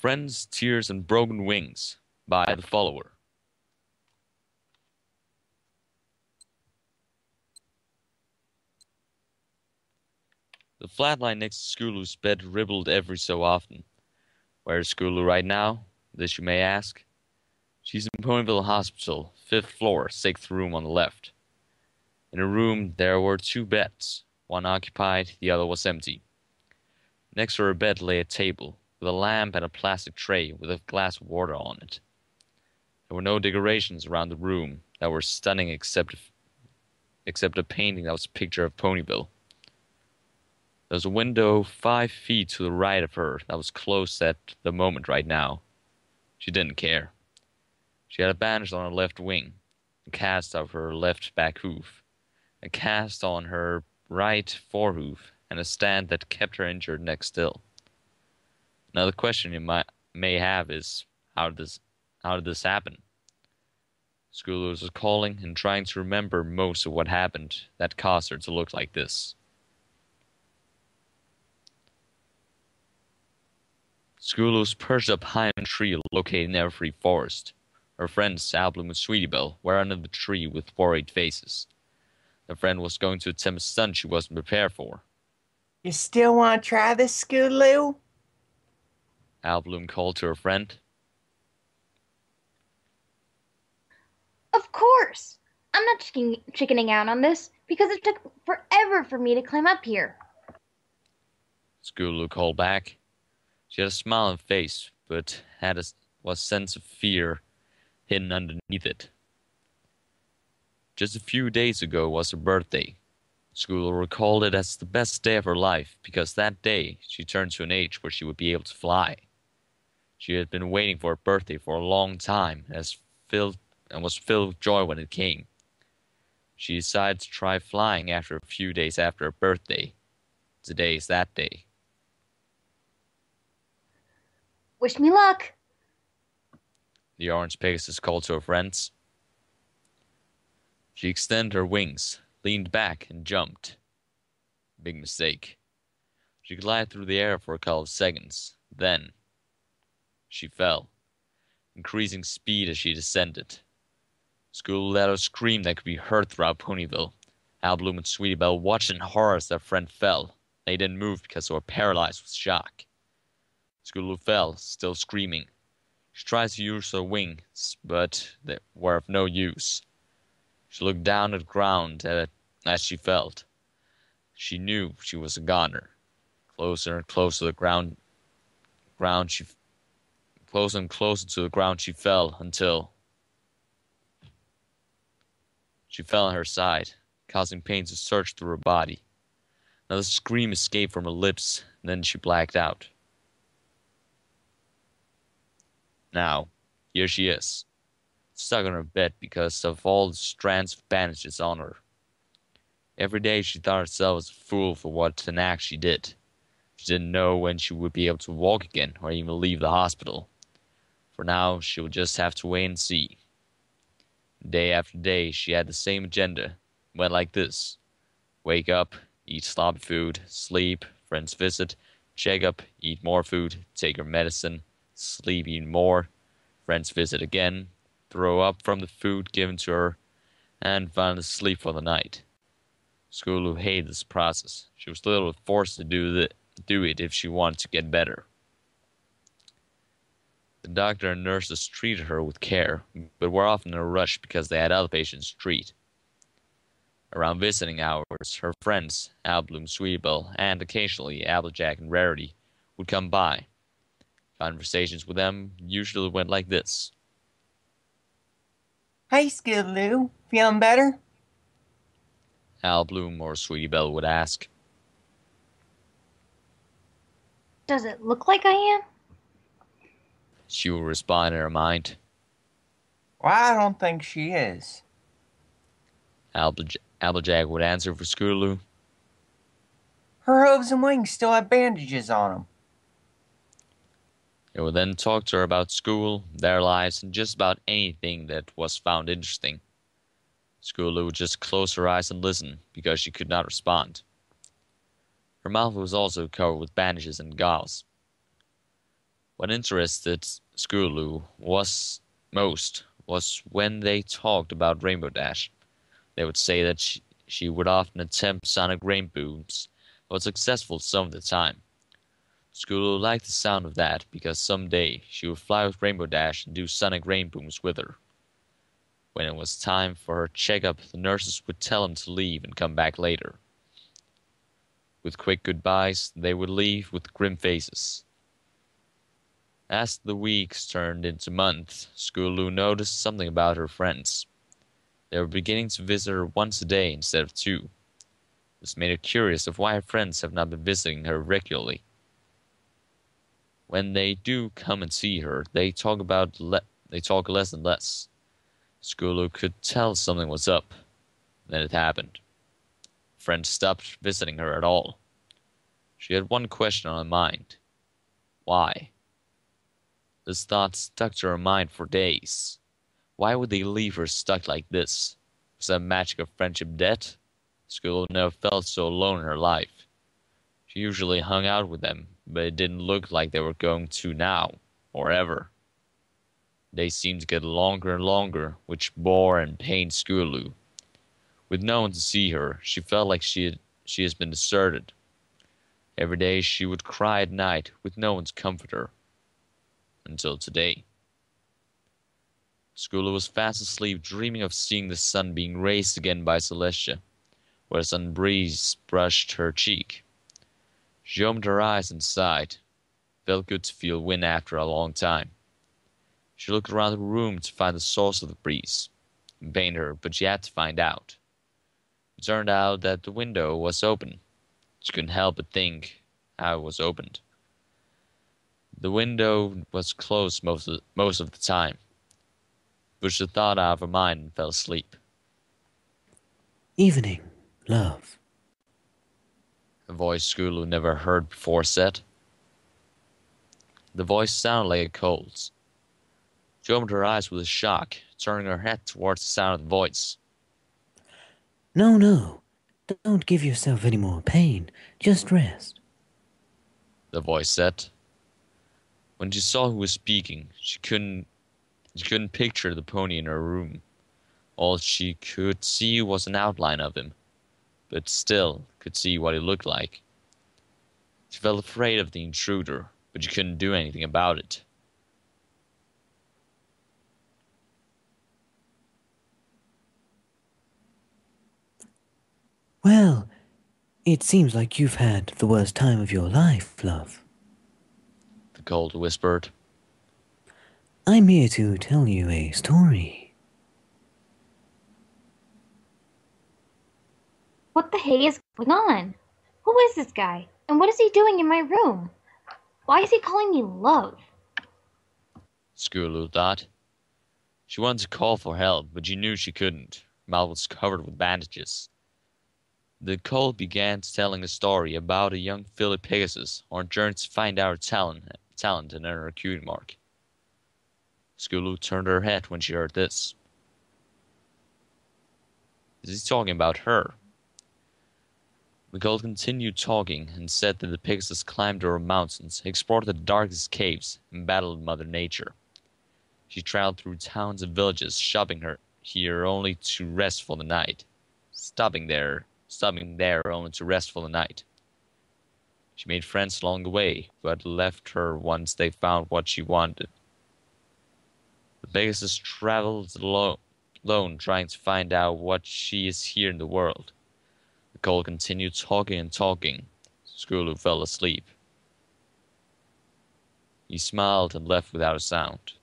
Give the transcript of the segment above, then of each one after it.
Friends, Tears, and Broken Wings by TheFollower. The flat line next to Scootaloo's bed rippled every so often. Where's Scootaloo right now? This you may ask. She's in Ponyville Hospital, 5th floor, 6th room on the left. In her room there were 2 beds, one occupied, the other was empty. Next to her bed lay a table, with a lamp and a plastic tray with a glass of water on it. There were no decorations around the room that were stunning except a painting that was a picture of Ponyville. There was a window 5 feet to the right of her that was closed at the moment right now. She didn't care. She had a bandage on her left wing, a cast of her left back hoof, a cast on her right forehoof, and a stand that kept her injured neck still. Another question you may have is, how did this happen? Scootaloo was recalling and trying to remember most of what happened that caused her to look like this. Scootaloo was perched up high in a tree located in Everfree Forest. Her friends, Albloom and Belle, were under the tree with worried faces. Their friend was going to attempt a stunt she wasn't prepared for. You still want to try this, Scootaloo? Albloom called to her friend. Of course! I'm not chickening out on this, because it took forever for me to climb up here. Scootaloo called back. She had a smile on her face, but had a sense of fear hidden underneath it. Just a few days ago was her birthday. Scootaloo recalled it as the best day of her life, because that day she turned to an age where she would be able to fly. She had been waiting for her birthday for a long time, and was filled with joy when it came. She decided to try flying after a few days after her birthday. Today is that day. Wish me luck. The orange Pegasus called to her friends. She extended her wings, leaned back, and jumped. Big mistake. She glided through the air for a couple of seconds. Then, she fell, increasing speed as she descended. Scootaloo let out a scream that could be heard throughout Ponyville. Albloom and Belle watched in horror as their friend fell. They didn't move because they were paralyzed with shock. Scootaloo fell, still screaming. She tried to use her wings, but they were of no use. She looked down at the ground as she fell. She knew she was a goner. Closer and closer to the ground closer and closer to the ground she fell until she fell on her side, causing pain to surge through her body. Another scream escaped from her lips, and then she blacked out. Now, here she is, stuck on her bed because of all the strands of bandages on her. Every day she thought herself as a fool for what an act she did. She didn't know when she would be able to walk again or even leave the hospital. For now, she would just have to wait and see. Day after day, she had the same agenda. It went like this. Wake up, eat sloppy food, sleep, friends visit, check up, eat more food, take her medicine, sleep even more, friends visit again, throw up from the food given to her, and finally sleep for the night. Scootaloo hated this process. She was literally forced to do it if she wanted to get better. The doctor and nurses treated her with care, but were often in a rush because they had other patients to treat. Around visiting hours, her friends, Albloom, Belle, and occasionally Applejack and Rarity, would come by. Conversations with them usually went like this. Hey, Scootaloo, feeling better? Albloom or Belle would ask. Does it look like I am? She would respond in her mind. Well, I don't think she is. Applejack would answer for Scootaloo. Her hooves and wings still have bandages on them. They would then talk to her about school, their lives, and just about anything that was found interesting. Scootaloo would just close her eyes and listen, because she could not respond. Her mouth was also covered with bandages and gauze. What interested Scootaloo was when they talked about Rainbow Dash. They would say that she would often attempt sonic rainbows, but was successful some of the time. Scootaloo liked the sound of that because someday she would fly with Rainbow Dash and do sonic rainbows with her. When it was time for her checkup, the nurses would tell him to leave and come back later. With quick goodbyes, they would leave with grim faces. As the weeks turned into months, Scootaloo noticed something about her friends. They were beginning to visit her once a day instead of two. This made her curious of why her friends have not been visiting her regularly. When they do come and see her, they talk less and less. Scootaloo could tell something was up. Then it happened. Friends stopped visiting her at all. She had one question on her mind. Why? This thought stuck to her mind for days. Why would they leave her stuck like this? Was that magic of friendship dead? Scootaloo never felt so alone in her life. She usually hung out with them, but it didn't look like they were going to now, or ever. They seemed to get longer and longer, which bore and pained Scootaloo. With no one to see her, she felt like she has been deserted. Every day she would cry at night, with no one to comfort her. Until today. Scootaloo was fast asleep, dreaming of seeing the sun being raised again by Celestia, where the sun breeze brushed her cheek. She opened her eyes and sighed. Felt good to feel wind after a long time. She looked around the room to find the source of the breeze. It pained her, but she had to find out. It turned out that the window was open. She couldn't help but think how it was opened. The window was closed most of the time. Pushed the thought out of her mind and fell asleep. Evening, love. A voice Scootaloo never heard before said. The voice sounded like a cold's. She opened her eyes with a shock, turning her head towards the sound of the voice. No, don't give yourself any more pain. Just rest. The voice said. When she saw who was speaking, she couldn't picture the pony in her room. All she could see was an outline of him, but still could see what he looked like. She felt afraid of the intruder, but she couldn't do anything about it. Well, it seems like you've had the worst time of your life, love. The cold whispered. I'm here to tell you a story. What the hey is going on? Who is this guy? And what is he doing in my room? Why is he calling me love? Scootaloo thought. She wanted to call for help, but she knew she couldn't. Her mouth was covered with bandages. The cold began telling a story about a young filly Pegasus on a journey to find out her talent and earn her cutie mark. Scootaloo turned her head when she heard this. Is he talking about her? The cold continued talking and said that the Pegasus climbed over mountains, explored the darkest caves, and battled Mother Nature. She traveled through towns and villages, stopping here only to rest for the night. Stopping there only to rest for the night. She made friends along the way, but left her once they found what she wanted. The Pegasus traveled alone, trying to find out what she is here in the world. The cold continued talking and talking. Scootaloo fell asleep. He smiled and left without a sound.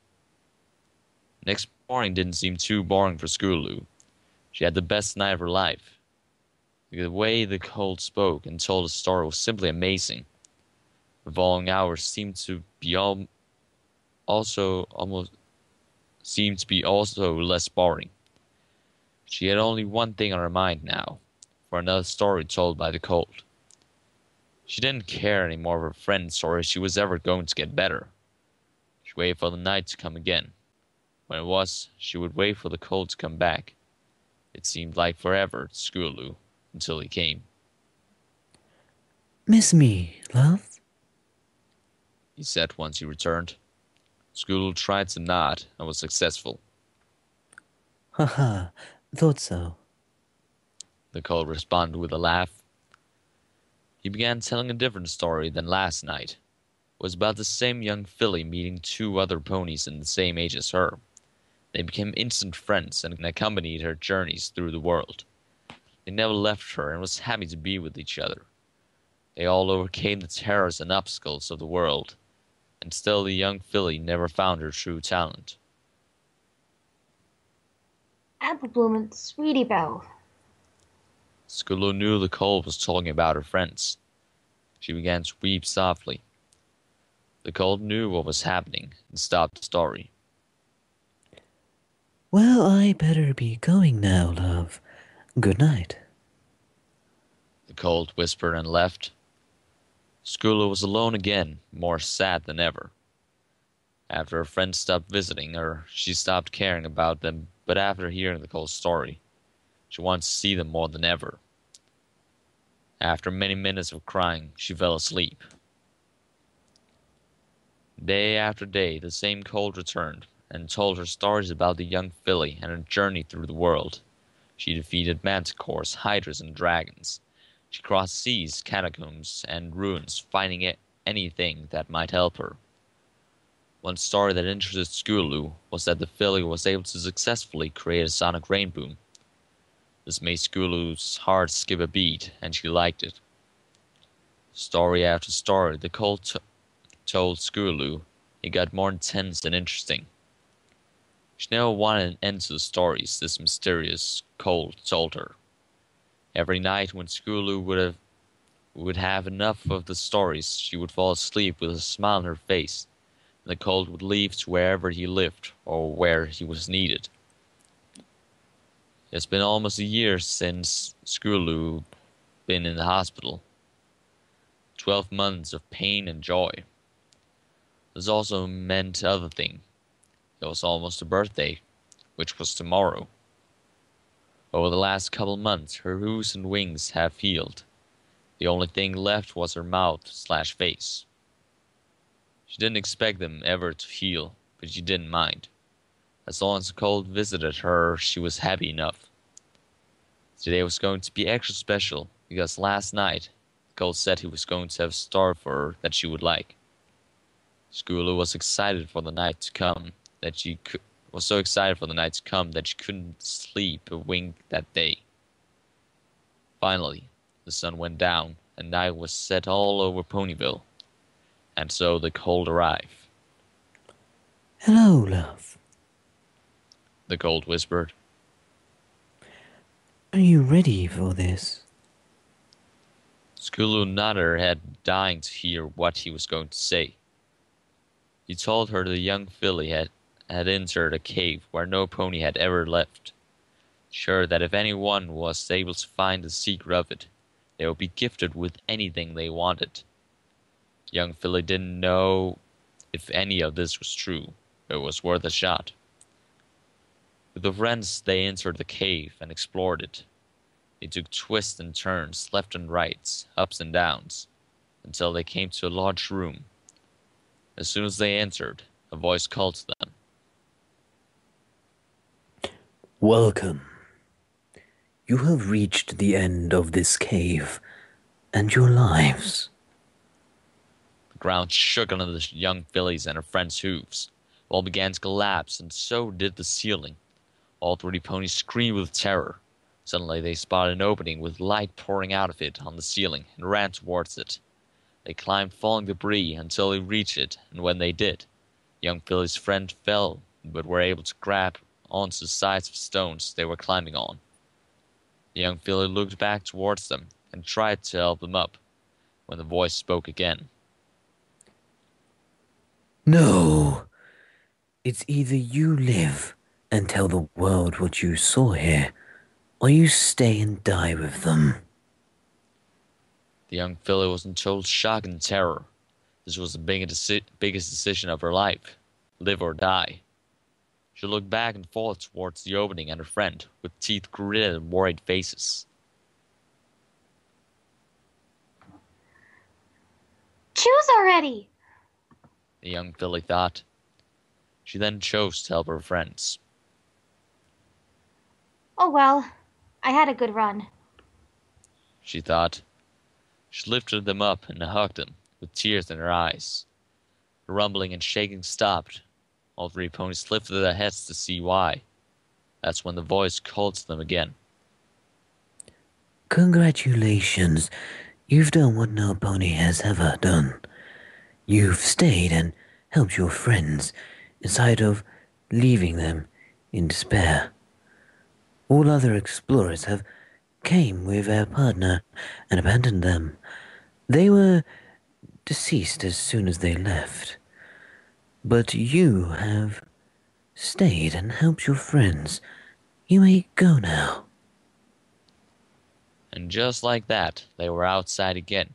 Next morning didn't seem too boring for Scootaloo. She had the best night of her life. The way the cold spoke and told a story was simply amazing. The following hours seemed to be also less boring. She had only one thing on her mind now, for another story told by the cold. She didn't care anymore of her friends or if she was ever going to get better. She waited for the night to come again. When it was, she would wait for the cold to come back. It seemed like forever to Scootaloo, until he came. Miss me, love? he said once he returned. Scootaloo tried to nod and was successful. Haha, thought so. The colt responded with a laugh. He began telling a different story than last night. It was about the same young filly meeting two other ponies in the same age as her. They became instant friends and accompanied her journeys through the world. They never left her and was happy to be with each other. They all overcame the terrors and obstacles of the world, and still the young filly never found her true talent. Apple Bloom and Sweetie Belle. Scootaloo knew the colt was talking about her friends. She began to weep softly. The colt knew what was happening and stopped the story. Well, I better be going now, love. Good night. The colt whispered and left. Scootaloo was alone again, more sad than ever. After her friends stopped visiting her, she stopped caring about them, but after hearing the colt's story, she wanted to see them more than ever. After many minutes of crying, she fell asleep. Day after day, the same colt returned and told her stories about the young filly and her journey through the world. She defeated manticores, hydras, and dragons. She crossed seas, catacombs, and ruins, finding anything that might help her. One story that interested Scootaloo was that the filly was able to successfully create a sonic rainbow. This made Scootaloo's heart skip a beat, and she liked it. Story after story, the colt told Scootaloo, it got more intense and interesting. She never wanted an end to the stories this mysterious colt told her. Every night when Scootaloo would have enough of the stories, she would fall asleep with a smile on her face, and the colt would leave to wherever he lived or where he was needed. It's been almost a year since Scootaloo been in the hospital. 12 months of pain and joy. This also meant other thing. It was almost her birthday, which was tomorrow. Over the last couple months, her hooves and wings have healed. The only thing left was her mouth/face. She didn't expect them ever to heal, but she didn't mind. As long as the cold visited her, she was happy enough. Today was going to be extra special, because last night, the cold said he was going to have a star for her that she would like. Scootaloo was excited for the night to come, that she couldn't sleep a wink that day. Finally, the sun went down, and night was set all over Ponyville, and so the cold arrived. Hello, love. The cold whispered. Are you ready for this? Scootaloo nodded her head, dying to hear what he was going to say. He told her the young filly had entered a cave where no pony had ever left, sure that if anyone was able to find the secret of it, they would be gifted with anything they wanted. Young filly didn't know if any of this was true, but it was worth a shot. With the friends, they entered the cave and explored it. They took twists and turns, left and rights, ups and downs, until they came to a large room. As soon as they entered, a voice called to them. Welcome. You have reached the end of this cave, and your lives. The ground shook under the young filly's and her friend's hooves. The wall began to collapse, and so did the ceiling. All 3 ponies screamed with terror. Suddenly they spotted an opening with light pouring out of it on the ceiling and ran towards it. They climbed falling debris until they reached it, and when they did, young filly's friend fell, but were able to grab onto the sides of stones they were climbing on. The young filly looked back towards them and tried to help them up, when the voice spoke again. No. It's either you live and tell the world what you saw here, or you stay and die with them. The young filly was in total shock and terror. This was the biggest decision of her life. Live or die. She looked back and forth towards the opening and her friend, with teeth gritted and worried faces. Choose already! the young filly thought. She then chose to help her friends. Oh well, I had a good run. She thought. She lifted them up and hugged them, with tears in her eyes. The rumbling and shaking stopped. All three ponies lifted their heads to see why. That's when the voice called to them again. Congratulations. You've done what no pony has ever done. You've stayed and helped your friends, instead of leaving them in despair. All other explorers have came with their partner and abandoned them. They were deceased as soon as they left. But you have stayed and helped your friends. You may go now. And just like that, they were outside again,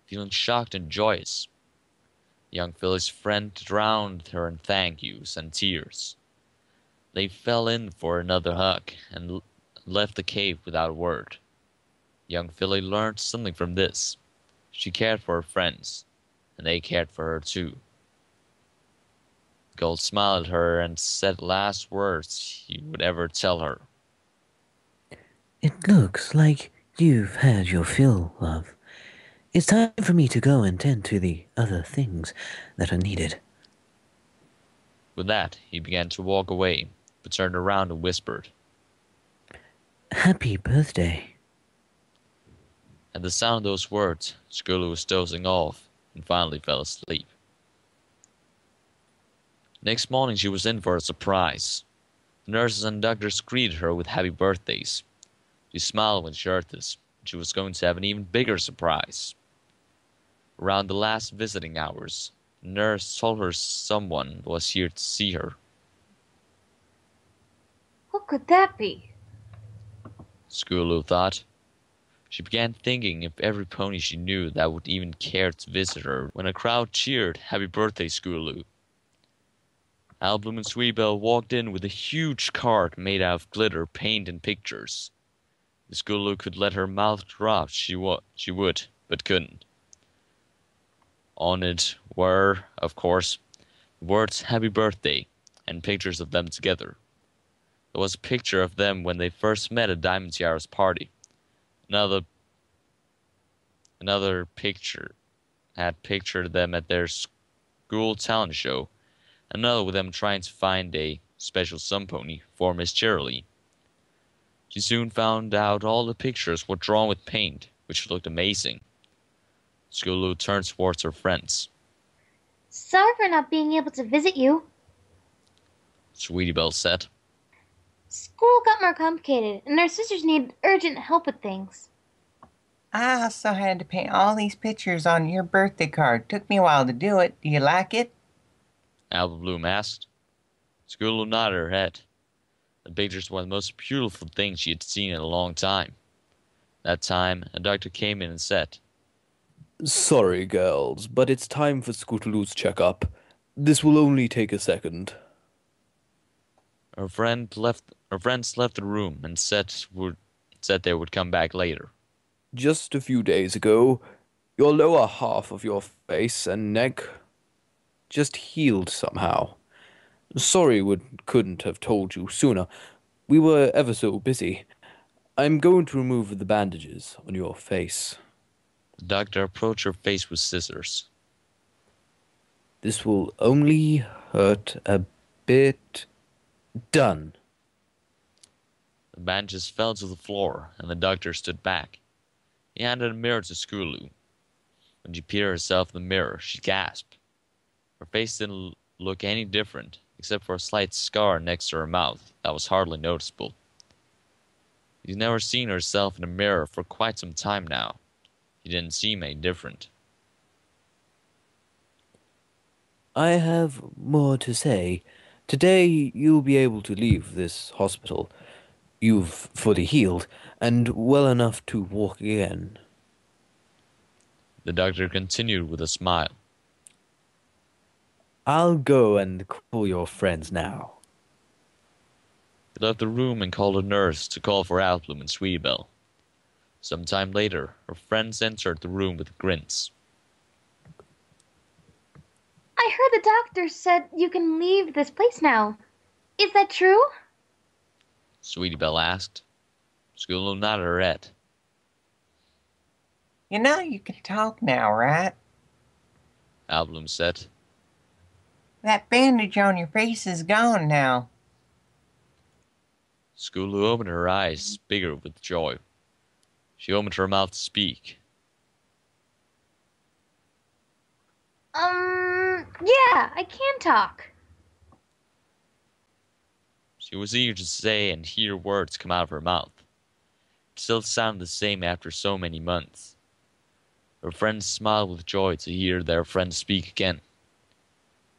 feeling shocked and joyous. The young filly's friend drowned her in thank yous and tears. They fell in for another hug and left the cave without a word. Young filly learned something from this. She cared for her friends, and they cared for her too. Gold smiled at her and said the last words he would ever tell her. It looks like you've had your fill, love. It's time for me to go and tend to the other things that are needed. With that, he began to walk away, but turned around and whispered. Happy birthday. At the sound of those words, Scootaloo was dozing off and finally fell asleep. Next morning she was in for a surprise. The nurses and doctors greeted her with happy birthdays. She smiled when she heard this. She was going to have an even bigger surprise. Around the last visiting hours, the nurse told her someone was here to see her. What could that be? Scootaloo thought. She began thinking of every pony she knew that would even care to visit her when a crowd cheered, "Happy birthday, Scootaloo." Albloom and Sweetie Belle walked in with a huge cart made out of glitter, paint, and pictures. If Scootaloo could let her mouth drop, she would, but couldn't. On it were, of course, the words "Happy Birthday" and pictures of them together. There was a picture of them when they first met at Diamond Tiara's party. Another picture had pictured them at their school talent show. Another with them trying to find a special somepony for Miss Cheerilee. She soon found out all the pictures were drawn with paint, which looked amazing. Scootaloo turned towards her friends. Sorry for not being able to visit you. Sweetie Belle said. School got more complicated, and our sisters needed urgent help with things. I also had to paint all these pictures on your birthday card. Took me a while to do it. Do you like it? Albloom asked. Scootaloo nodded her head. The pictures were the most beautiful things she had seen in a long time. That time, a doctor came in and said, Sorry, girls, but it's time for Scootaloo's checkup. This will only take a second. Her friends left the room and said they would come back later. Just a few days ago, your lower half of your face and neck just healed somehow. Sorry we couldn't have told you sooner. We were ever so busy. I'm going to remove the bandages on your face. The doctor approached her face with scissors. This will only hurt a bit. Done. The bandages fell to the floor, and the doctor stood back. He handed a mirror to Scootaloo. When she peered herself in the mirror, she gasped. Her face didn't look any different, except for a slight scar next to her mouth that was hardly noticeable. She'd never seen herself in a mirror for quite some time now. She didn't seem any different. I have more to say. Today you'll be able to leave this hospital. You've fully healed, and well enough to walk again. The doctor continued with a smile. I'll go and call your friends now. He left the room and called a nurse to call for Albloom and Sweetie Belle. Some time later, her friends entered the room with grins. I heard the doctor said you can leave this place now. Is that true? Sweetie Belle asked. Scootaloo nodded her head. You know you can talk now, right? Albloom said. That bandage on your face is gone now. Scootaloo opened her eyes, bigger with joy. She opened her mouth to speak. Yeah, I can talk. She was eager to say and hear words come out of her mouth. It still sounded the same after so many months. Her friends smiled with joy to hear their friend speak again.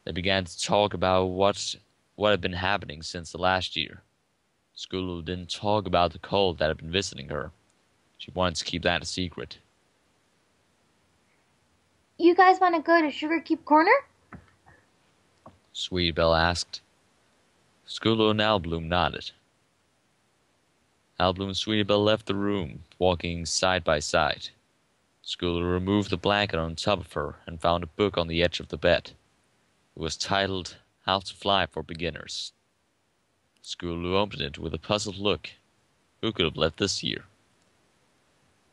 They began to talk about what had been happening since the last year. Scootaloo didn't talk about the cold that had been visiting her. She wanted to keep that a secret. You guys want to go to Sugar Cube Corner? Sweetie Belle asked. Scootaloo and Albloom nodded. Albloom and Sweetie Belle left the room, walking side by side. Scootaloo removed the blanket on top of her and found a book on the edge of the bed. It was titled How to Fly for Beginners. Scootaloo opened it with a puzzled look. Who could have left this here?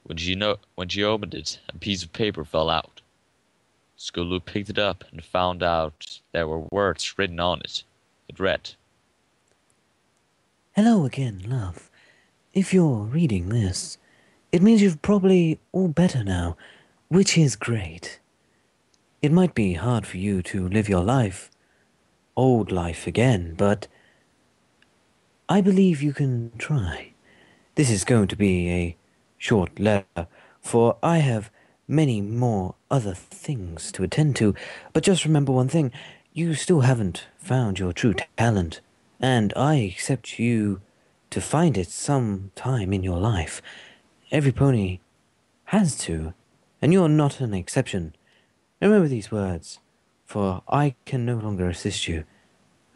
When she opened it, a piece of paper fell out. Scootaloo picked it up and found out there were words written on it. It read, Hello again, love. If you're reading this, it means you're probably all better now, which is great. It might be hard for you to live your life, old life again, but I believe you can try. This is going to be a short letter, for I have many more other things to attend to, but just remember one thing, you still haven't found your true talent, and I expect you to find it some time in your life. Every pony has to, and you're not an exception. Remember these words, for I can no longer assist you.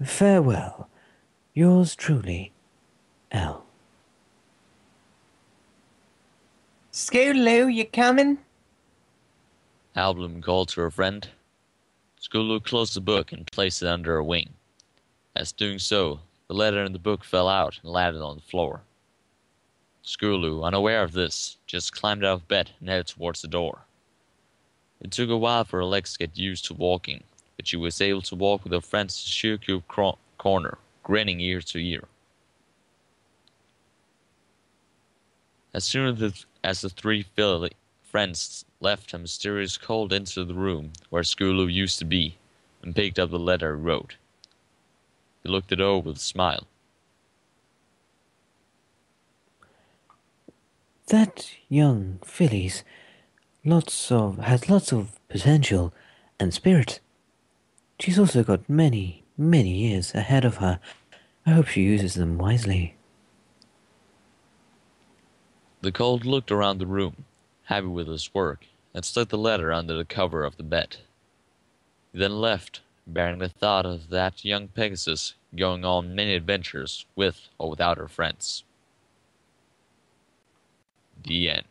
Farewell. Yours truly, L. Scootaloo, you coming? Albloom called to her friend. Scootaloo closed the book and placed it under her wing. As doing so, the letter in the book fell out and landed on the floor. Scootaloo, unaware of this, just climbed out of bed and headed towards the door. It took a while for her legs to get used to walking, but she was able to walk with her friends to Sugar Cube Corner, grinning ear to ear. As soon as the three friends left, a mysterious cold entered the room where Scootaloo used to be and picked up the letter he wrote. He looked it over with a smile. That young filly's has lots of potential and spirit. She's also got many, many years ahead of her. I hope she uses them wisely. The cold looked around the room, happy with his work, and stuck the letter under the cover of the bed. He then left, bearing the thought of that young Pegasus going on many adventures with or without her friends. The end.